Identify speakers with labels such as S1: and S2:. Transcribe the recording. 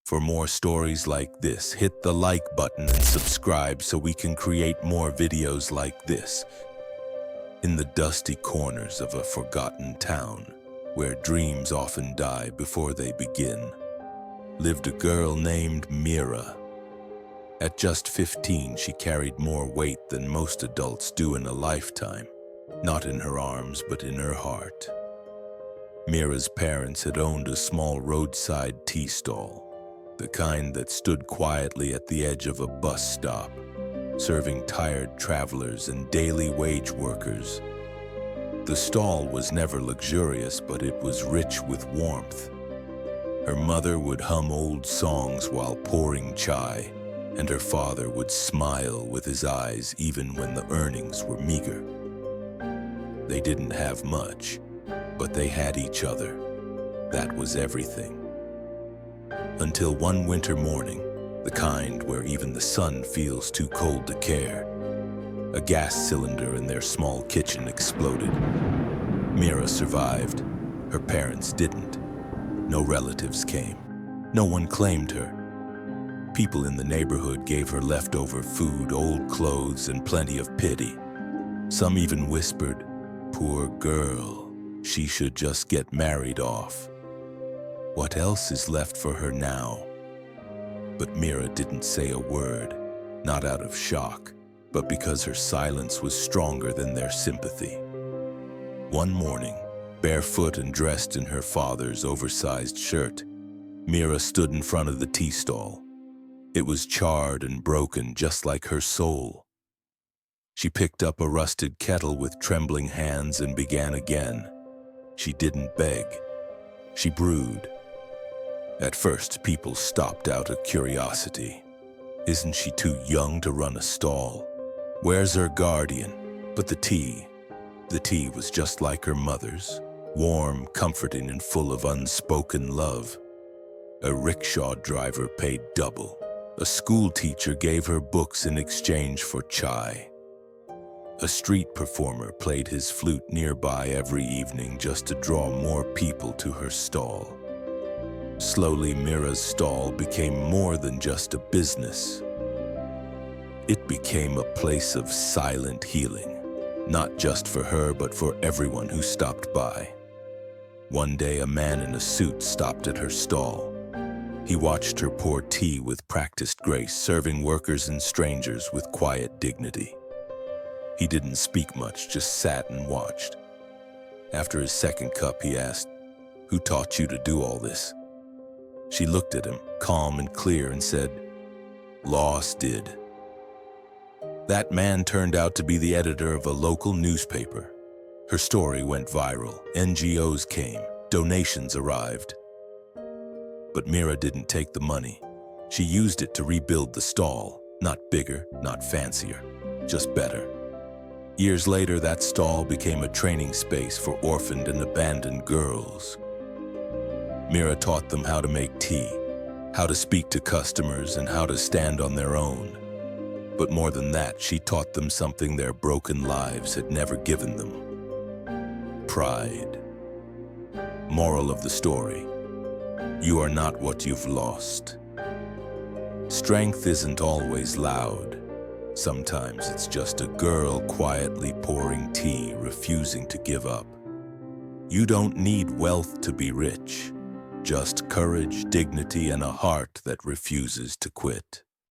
S1: For more stories like this, hit the like button and subscribe so we can create more videos like this. In the dusty corners of a forgotten town, where dreams often die before they begin, lived a girl named Meera. At just 15, she carried more weight than most adults do in a lifetime, not in her arms, but in her heart. Meera's parents had owned a small roadside tea stall, the kind that stood quietly at the edge of a bus stop, serving tired travelers and daily wage workers. The stall was never luxurious, but it was rich with warmth. Her mother would hum old songs while pouring chai, and her father would smile with his eyes even when the earnings were meager. They didn't have much, but they had each other. That was everything. Until one winter morning, the kind where even the sun feels too cold to care, a gas cylinder in their small kitchen exploded. Meera survived. Her parents didn't. No relatives came. No one claimed her. People in the neighborhood gave her leftover food, old clothes, and plenty of pity. Some even whispered, "Poor girl, she should just get married off. What else is left for her now?" But Meera didn't say a word, not out of shock, but because her silence was stronger than their sympathy. One morning, barefoot and dressed in her father's oversized shirt, Meera stood in front of the tea stall. It was charred and broken, just like her soul. She picked up a rusted kettle with trembling hands and began again. She didn't beg. She brewed. At first, people stopped out of curiosity. Isn't she too young to run a stall? Where's her guardian? But the tea was just like her mother's, warm, comforting, and full of unspoken love. A rickshaw driver paid double. A school teacher gave her books in exchange for chai. A street performer played his flute nearby every evening just to draw more people to her stall. Slowly, Meera's stall became more than just a business. It became a place of silent healing, not just for her, but for everyone who stopped by. One day, a man in a suit stopped at her stall. He watched her pour tea with practiced grace, serving workers and strangers with quiet dignity. He didn't speak much, just sat and watched. After his second cup, he asked, "Who taught you to do all this?" She looked at him, calm and clear, and said, "Loss did." That man turned out to be the editor of a local newspaper. Her story went viral. NGOs came. Donations arrived. But Meera didn't take the money. She used it to rebuild the stall. Not bigger, not fancier, just better. Years later, that stall became a training space for orphaned and abandoned girls. Meera taught them how to make tea, how to speak to customers, and how to stand on their own. But more than that, she taught them something their broken lives had never given them: pride. Moral of the story: you are not what you've lost. Strength isn't always loud. Sometimes it's just a girl quietly pouring tea, refusing to give up. You don't need wealth to be rich. Just courage, dignity, and a heart that refuses to quit.